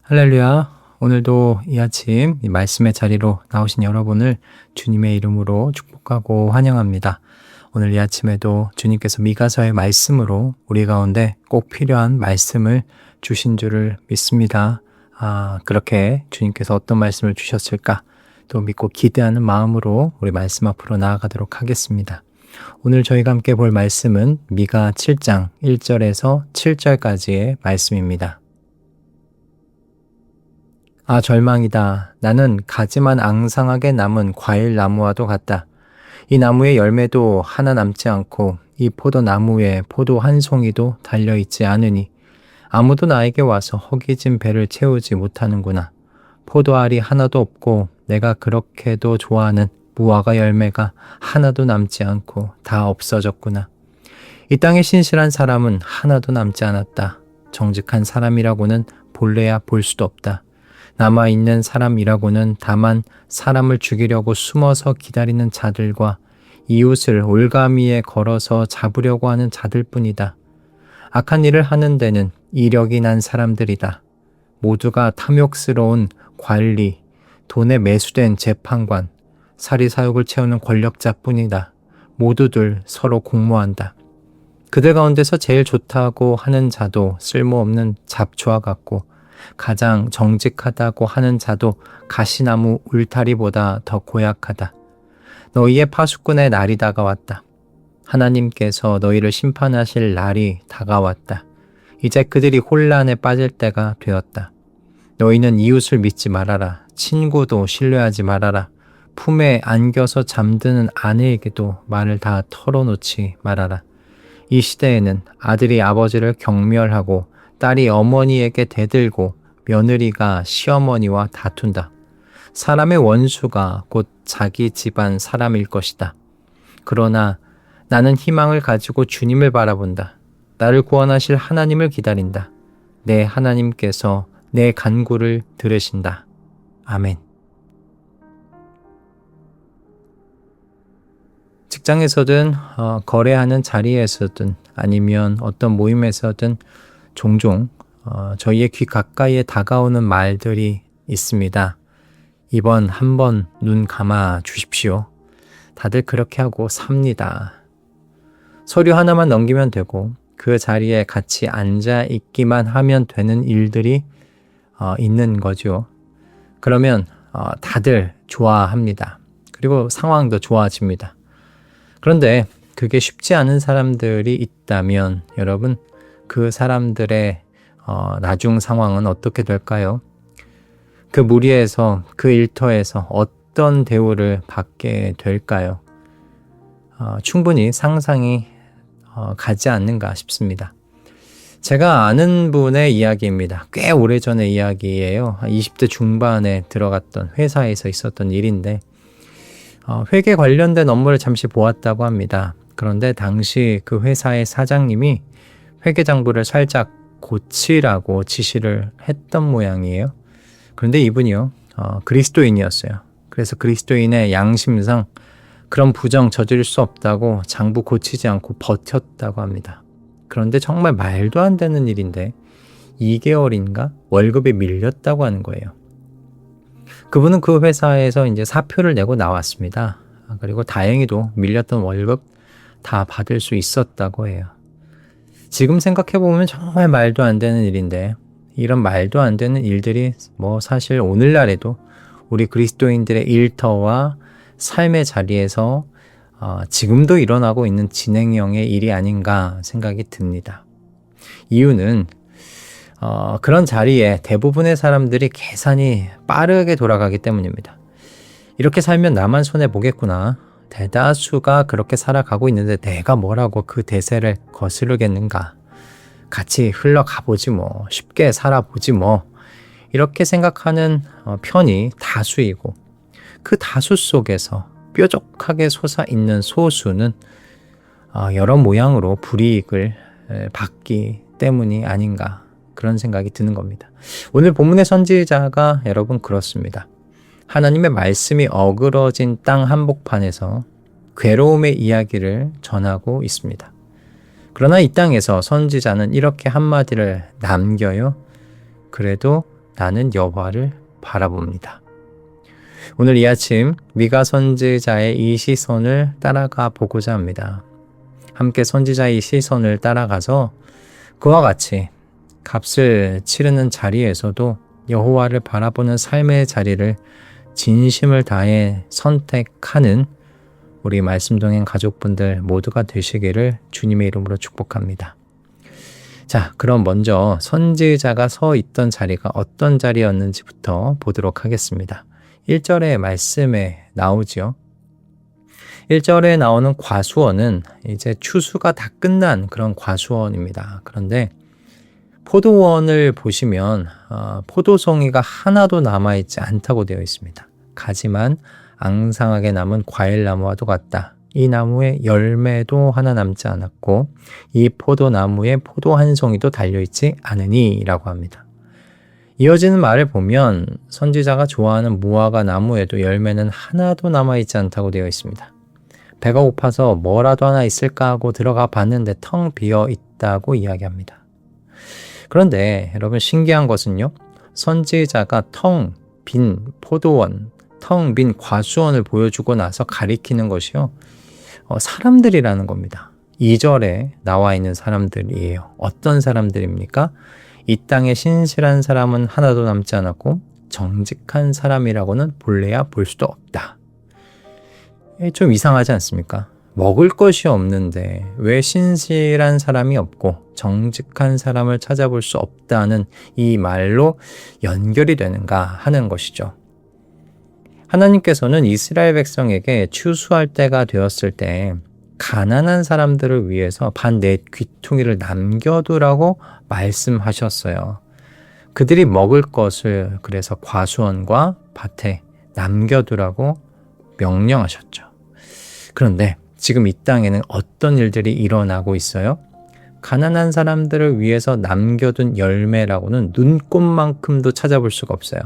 할렐루야. 오늘도 이 아침 이 말씀의 자리로 나오신 여러분을 주님의 이름으로 축복하고 환영합니다. 오늘 이 아침에도 주님께서 미가서의 말씀으로 우리 가운데 꼭 필요한 말씀을 주신 줄을 믿습니다. 그렇게 주님께서 어떤 말씀을 주셨을까? 또 믿고 기대하는 마음으로 우리 말씀 앞으로 나아가도록 하겠습니다. 오늘 저희가 함께 볼 말씀은 미가 7장 1절에서 7절까지의 말씀입니다. 절망이다. 나는 가지만 앙상하게 남은 과일 나무와도 같다. 이 나무의 열매도 하나 남지 않고 이 포도나무에 포도 한 송이도 달려있지 않으니 아무도 나에게 와서 허기진 배를 채우지 못하는구나. 포도알이 하나도 없고 내가 그렇게도 좋아하는 무화과 열매가 하나도 남지 않고 다 없어졌구나. 이 땅에 신실한 사람은 하나도 남지 않았다. 정직한 사람이라고는 볼래야 볼 수도 없다. 남아있는 사람이라고는 다만 사람을 죽이려고 숨어서 기다리는 자들과 이웃을 올가미에 걸어서 잡으려고 하는 자들 뿐이다. 악한 일을 하는 데는 이력이 난 사람들이다. 모두가 탐욕스러운 관리, 돈에 매수된 재판관, 사리사욕을 채우는 권력자뿐이다. 모두들 서로 공모한다. 그들 가운데서 제일 좋다고 하는 자도 쓸모없는 잡초와 같고 가장 정직하다고 하는 자도 가시나무 울타리보다 더 고약하다. 너희의 파수꾼의 날이 다가왔다. 하나님께서 너희를 심판하실 날이 다가왔다. 이제 그들이 혼란에 빠질 때가 되었다. 너희는 이웃을 믿지 말아라. 친구도 신뢰하지 말아라. 품에 안겨서 잠드는 아내에게도 말을 다 털어놓지 말아라. 이 시대에는 아들이 아버지를 경멸하고 딸이 어머니에게 대들고 며느리가 시어머니와 다툰다. 사람의 원수가 곧 자기 집안 사람일 것이다. 그러나 나는 희망을 가지고 주님을 바라본다. 나를 구원하실 하나님을 기다린다. 내 하나님께서 내 간구를 들으신다. 아멘. 직장에서든 거래하는 자리에서든 아니면 어떤 모임에서든 종종 저희의 귀 가까이에 다가오는 말들이 있습니다. 이번 한번 눈 감아 주십시오. 다들 그렇게 하고 삽니다. 서류 하나만 넘기면 되고 그 자리에 같이 앉아 있기만 하면 되는 일들이 있는 거죠. 그러면 다들 좋아합니다. 그리고 상황도 좋아집니다. 그런데 그게 쉽지 않은 사람들이 있다면 여러분 그 사람들의 나중 상황은 어떻게 될까요? 그 무리에서 그 일터에서 어떤 대우를 받게 될까요? 충분히 상상이 가지 않는가 싶습니다. 제가 아는 분의 이야기입니다. 꽤 오래전의 이야기예요. 20대 중반에 들어갔던 회사에서 있었던 일인데 회계 관련된 업무를 잠시 보았다고 합니다. 그런데 당시 그 회사의 사장님이 회계장부를 살짝 고치라고 지시를 했던 모양이에요. 그런데 이분이요, 그리스도인이었어요. 그래서 그리스도인의 양심상 그런 부정 저지를 수 없다고 장부 고치지 않고 버텼다고 합니다. 그런데 정말 말도 안 되는 일인데 2개월인가 월급이 밀렸다고 하는 거예요. 그분은 그 회사에서 이제 사표를 내고 나왔습니다. 그리고 다행히도 밀렸던 월급 다 받을 수 있었다고 해요. 지금 생각해보면 정말 말도 안 되는 일인데 이런 말도 안 되는 일들이 사실 오늘날에도 우리 그리스도인들의 일터와 삶의 자리에서 지금도 일어나고 있는 진행형의 일이 아닌가 생각이 듭니다. 이유는 그런 자리에 대부분의 사람들이 계산이 빠르게 돌아가기 때문입니다. 이렇게 살면 나만 손해보겠구나. 대다수가 그렇게 살아가고 있는데 내가 뭐라고 그 대세를 거스르겠는가. 같이 흘러가보지 뭐. 쉽게 살아보지 뭐. 이렇게 생각하는 편이 다수이고 그 다수 속에서 뾰족하게 솟아있는 소수는 여러 모양으로 불이익을 받기 때문이 아닌가 그런 생각이 드는 겁니다. 오늘 본문의 선지자가 여러분 그렇습니다. 하나님의 말씀이 어그러진 땅 한복판에서 괴로움의 이야기를 전하고 있습니다. 그러나 이 땅에서 선지자는 이렇게 한마디를 남겨요. 그래도 나는 여호와를 바라봅니다. 오늘 이 아침 미가 선지자의 이 시선을 따라가 보고자 합니다. 함께 선지자의 이 시선을 따라가서 그와 같이 값을 치르는 자리에서도 여호와를 바라보는 삶의 자리를 진심을 다해 선택하는 우리 말씀동행 가족분들 모두가 되시기를 주님의 이름으로 축복합니다. 자, 그럼 먼저 선지자가 서 있던 자리가 어떤 자리였는지부터 보도록 하겠습니다. 1절의 말씀에 나오지요. 1절에 나오는 과수원은 이제 추수가 다 끝난 그런 과수원입니다. 그런데 포도원을 보시면 포도송이가 하나도 남아있지 않다고 되어 있습니다. 가지만 앙상하게 남은 과일나무와도 같다. 이 나무에 열매도 하나 남지 않았고 이 포도나무에 포도 한 송이도 달려있지 않으니 라고 합니다. 이어지는 말을 보면 선지자가 좋아하는 무화과 나무에도 열매는 하나도 남아있지 않다고 되어 있습니다. 배가 고파서 뭐라도 하나 있을까 하고 들어가 봤는데 텅 비어 있다고 이야기합니다. 그런데 여러분 신기한 것은요. 선지자가 텅 빈 포도원, 텅 빈 과수원을 보여주고 나서 가리키는 것이요. 사람들이라는 겁니다. 2절에 나와 있는 사람들이에요. 어떤 사람들입니까? 이 땅에 신실한 사람은 하나도 남지 않았고 정직한 사람이라고는 볼래야 볼 수도 없다. 좀 이상하지 않습니까? 먹을 것이 없는데 왜 신실한 사람이 없고 정직한 사람을 찾아볼 수 없다는 이 말로 연결이 되는가 하는 것이죠. 하나님께서는 이스라엘 백성에게 추수할 때가 되었을 때 가난한 사람들을 위해서 반 네 귀퉁이를 남겨두라고 말씀하셨어요. 그들이 먹을 것을 그래서 과수원과 밭에 남겨두라고 명령하셨죠. 그런데 지금 이 땅에는 어떤 일들이 일어나고 있어요? 가난한 사람들을 위해서 남겨둔 열매라고는 눈꽃만큼도 찾아볼 수가 없어요.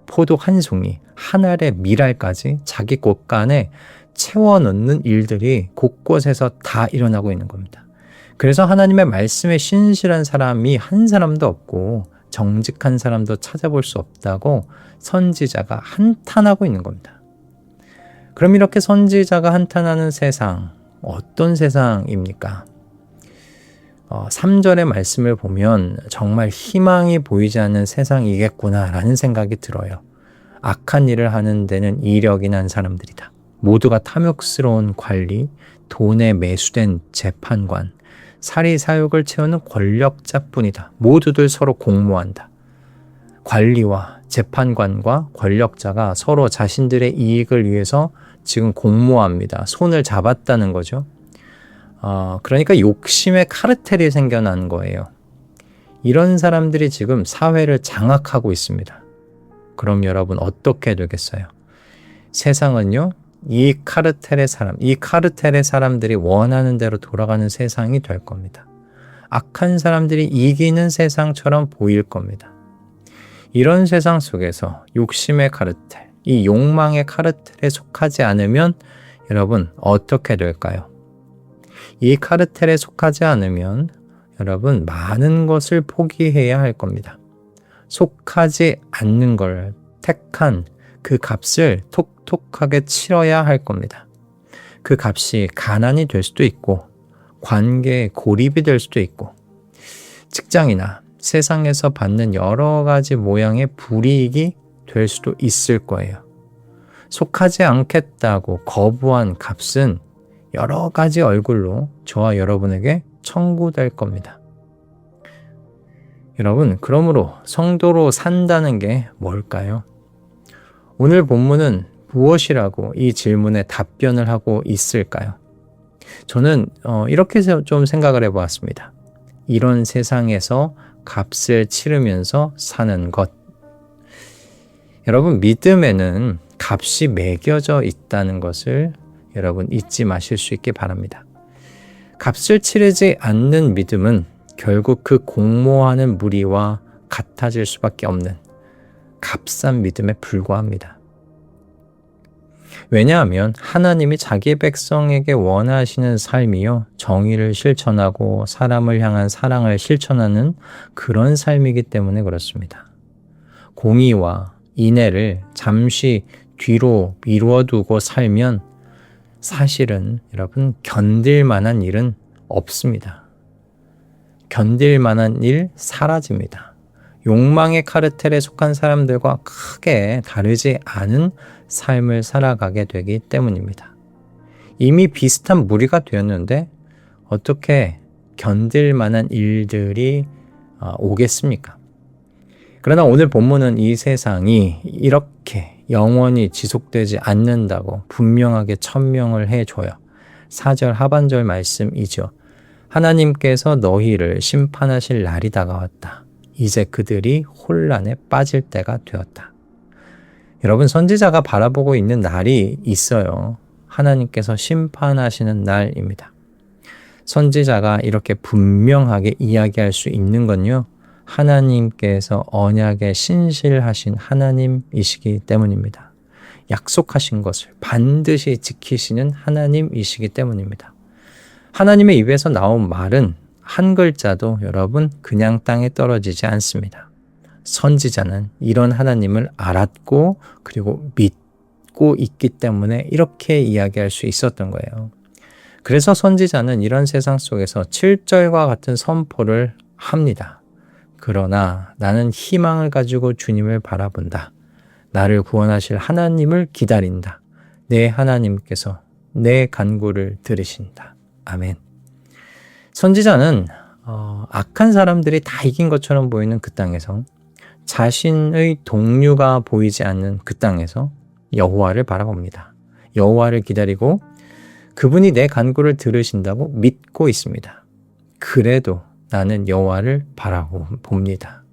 포도 한 송이, 한 알의 밀알까지 자기 곳간에 채워넣는 일들이 곳곳에서 다 일어나고 있는 겁니다. 그래서 하나님의 말씀에 신실한 사람이 한 사람도 없고 정직한 사람도 찾아볼 수 없다고 선지자가 한탄하고 있는 겁니다. 그럼 이렇게 선지자가 한탄하는 세상, 어떤 세상입니까? 3절의 말씀을 보면 정말 희망이 보이지 않는 세상이겠구나라는 생각이 들어요. 악한 일을 하는 데는 이력이 난 사람들이다. 모두가 탐욕스러운 관리, 돈에 매수된 재판관, 사리사욕을 채우는 권력자뿐이다. 모두들 서로 공모한다. 관리와 재판관과 권력자가 서로 자신들의 이익을 위해서 지금 공모합니다. 손을 잡았다는 거죠. 그러니까 욕심의 카르텔이 생겨난 거예요. 이런 사람들이 지금 사회를 장악하고 있습니다. 그럼 여러분 어떻게 되겠어요? 세상은요, 이 카르텔의 사람들이 원하는 대로 돌아가는 세상이 될 겁니다. 악한 사람들이 이기는 세상처럼 보일 겁니다. 이런 세상 속에서 욕심의 카르텔, 이 욕망의 카르텔에 속하지 않으면 여러분 어떻게 될까요? 이 카르텔에 속하지 않으면 여러분 많은 것을 포기해야 할 겁니다. 속하지 않는 걸 택한 그 값을 톡톡하게 치러야 할 겁니다. 그 값이 가난이 될 수도 있고 관계의 고립이 될 수도 있고 직장이나 세상에서 받는 여러 가지 모양의 불이익이 될 수도 있을 거예요. 속하지 않겠다고 거부한 값은 여러 가지 얼굴로 저와 여러분에게 청구될 겁니다. 여러분, 그러므로 성도로 산다는 게 뭘까요? 오늘 본문은 무엇이라고 이 질문에 답변을 하고 있을까요? 저는 이렇게 좀 생각을 해보았습니다. 이런 세상에서 값을 치르면서 사는 것. 여러분, 믿음에는 값이 매겨져 있다는 것을 여러분 잊지 마실 수 있게 바랍니다. 값을 치르지 않는 믿음은 결국 그 공모하는 무리와 같아질 수밖에 없는 값싼 믿음에 불과합니다. 왜냐하면 하나님이 자기 백성에게 원하시는 삶이요, 정의를 실천하고 사람을 향한 사랑을 실천하는 그런 삶이기 때문에 그렇습니다. 공의와 인애를 잠시 뒤로 미루어두고 살면 사실은 여러분 견딜 만한 일은 없습니다. 견딜 만한 일 사라집니다. 욕망의 카르텔에 속한 사람들과 크게 다르지 않은 삶을 살아가게 되기 때문입니다. 이미 비슷한 무리가 되었는데 어떻게 견딜 만한 일들이 오겠습니까? 그러나 오늘 본문은 이 세상이 이렇게 영원히 지속되지 않는다고 분명하게 천명을 해줘요. 4절 하반절 말씀이죠. 하나님께서 너희를 심판하실 날이 다가왔다. 이제 그들이 혼란에 빠질 때가 되었다. 여러분, 선지자가 바라보고 있는 날이 있어요. 하나님께서 심판하시는 날입니다. 선지자가 이렇게 분명하게 이야기할 수 있는 건요, 하나님께서 언약에 신실하신 하나님이시기 때문입니다. 약속하신 것을 반드시 지키시는 하나님이시기 때문입니다. 하나님의 입에서 나온 말은 한 글자도 여러분 그냥 땅에 떨어지지 않습니다. 선지자는 이런 하나님을 알았고 그리고 믿고 있기 때문에 이렇게 이야기할 수 있었던 거예요. 그래서 선지자는 이런 세상 속에서 7절과 같은 선포를 합니다. 그러나 나는 희망을 가지고 주님을 바라본다. 나를 구원하실 하나님을 기다린다. 내 하나님께서 내 간구를 들으신다. 아멘. 선지자는 악한 사람들이 다 이긴 것처럼 보이는 그 땅에서 자신의 동료가 보이지 않는 그 땅에서 여호와를 바라봅니다. 여호와를 기다리고 그분이 내 간구를 들으신다고 믿고 있습니다. 그래도 나는 여호와를 바라봅니다.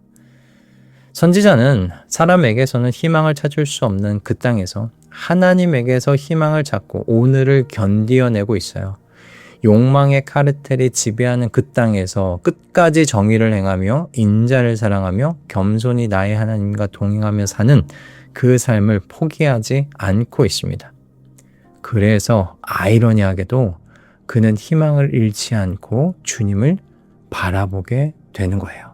선지자는 사람에게서는 희망을 찾을 수 없는 그 땅에서 하나님에게서 희망을 찾고 오늘을 견디어내고 있어요. 욕망의 카르텔이 지배하는 그 땅에서 끝까지 정의를 행하며 인자를 사랑하며 겸손히 나의 하나님과 동행하며 사는 그 삶을 포기하지 않고 있습니다. 그래서 아이러니하게도 그는 희망을 잃지 않고 주님을 바라보게 되는 거예요.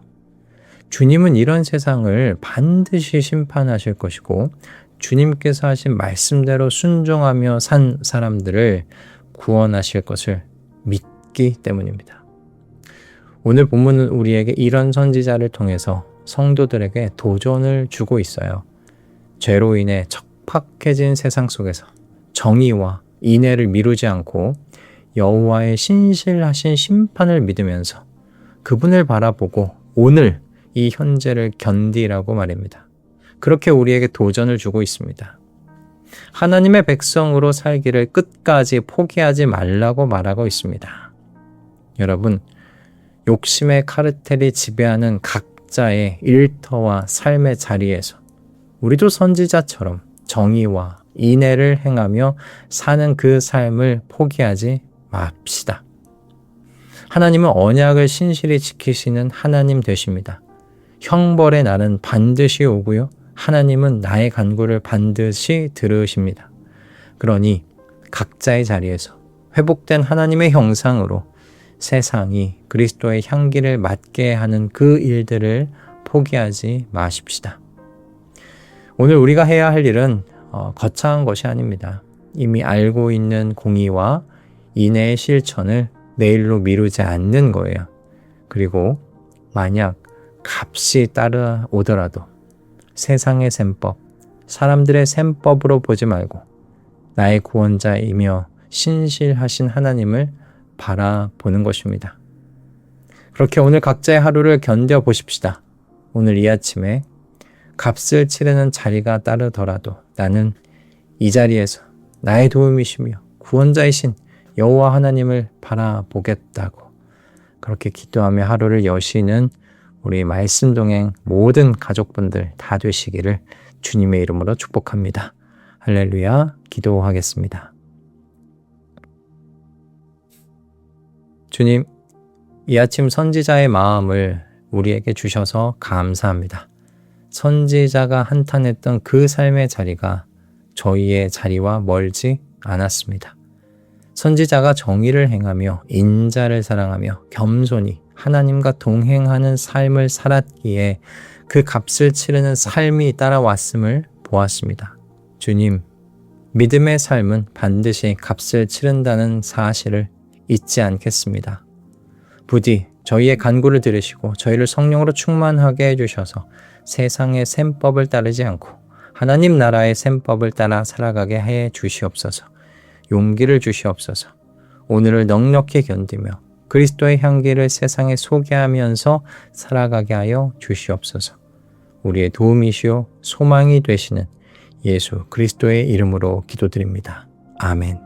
주님은 이런 세상을 반드시 심판하실 것이고 주님께서 하신 말씀대로 순종하며 산 사람들을 구원하실 것을 믿기 때문입니다. 오늘 본문은 우리에게 이런 선지자를 통해서 성도들에게 도전을 주고 있어요. 죄로 인해 척박해진 세상 속에서 정의와 인애를 미루지 않고 여호와의 신실하신 심판을 믿으면서 그분을 바라보고 오늘 이 현재를 견디라고 말입니다. 그렇게 우리에게 도전을 주고 있습니다. 하나님의 백성으로 살기를 끝까지 포기하지 말라고 말하고 있습니다. 여러분, 욕심의 카르텔이 지배하는 각자의 일터와 삶의 자리에서 우리도 선지자처럼 정의와 인애를 행하며 사는 그 삶을 포기하지 맙시다. 하나님은 언약을 신실히 지키시는 하나님 되십니다. 형벌의 날은 반드시 오고요. 하나님은 나의 간구를 반드시 들으십니다. 그러니 각자의 자리에서 회복된 하나님의 형상으로 세상이 그리스도의 향기를 맡게 하는 그 일들을 포기하지 마십시다. 오늘 우리가 해야 할 일은 거창한 것이 아닙니다. 이미 알고 있는 공의와 인애의 실천을 내일로 미루지 않는 거예요. 그리고 만약 값이 따라오더라도 세상의 셈법, 사람들의 셈법으로 보지 말고 나의 구원자이며 신실하신 하나님을 바라보는 것입니다. 그렇게 오늘 각자의 하루를 견뎌보십시다. 오늘 이 아침에 값을 치르는 자리가 따르더라도 나는 이 자리에서 나의 도움이시며 구원자이신 여호와 하나님을 바라보겠다고 그렇게 기도하며 하루를 여시는 우리 말씀 동행 모든 가족분들 다 되시기를 주님의 이름으로 축복합니다. 할렐루야. 기도하겠습니다. 주님, 이 아침 선지자의 마음을 우리에게 주셔서 감사합니다. 선지자가 한탄했던 그 삶의 자리가 저희의 자리와 멀지 않았습니다. 선지자가 정의를 행하며 인자를 사랑하며 겸손히 하나님과 동행하는 삶을 살았기에 그 값을 치르는 삶이 따라왔음을 보았습니다. 주님, 믿음의 삶은 반드시 값을 치른다는 사실을 잊지 않겠습니다. 부디 저희의 간구를 들으시고 저희를 성령으로 충만하게 해주셔서 세상의 셈법을 따르지 않고 하나님 나라의 셈법을 따라 살아가게 해 주시옵소서. 용기를 주시옵소서. 오늘을 넉넉히 견디며 그리스도의 향기를 세상에 소개하면서 살아가게 하여 주시옵소서. 우리의 도움이시오 소망이 되시는 예수 그리스도의 이름으로 기도드립니다. 아멘.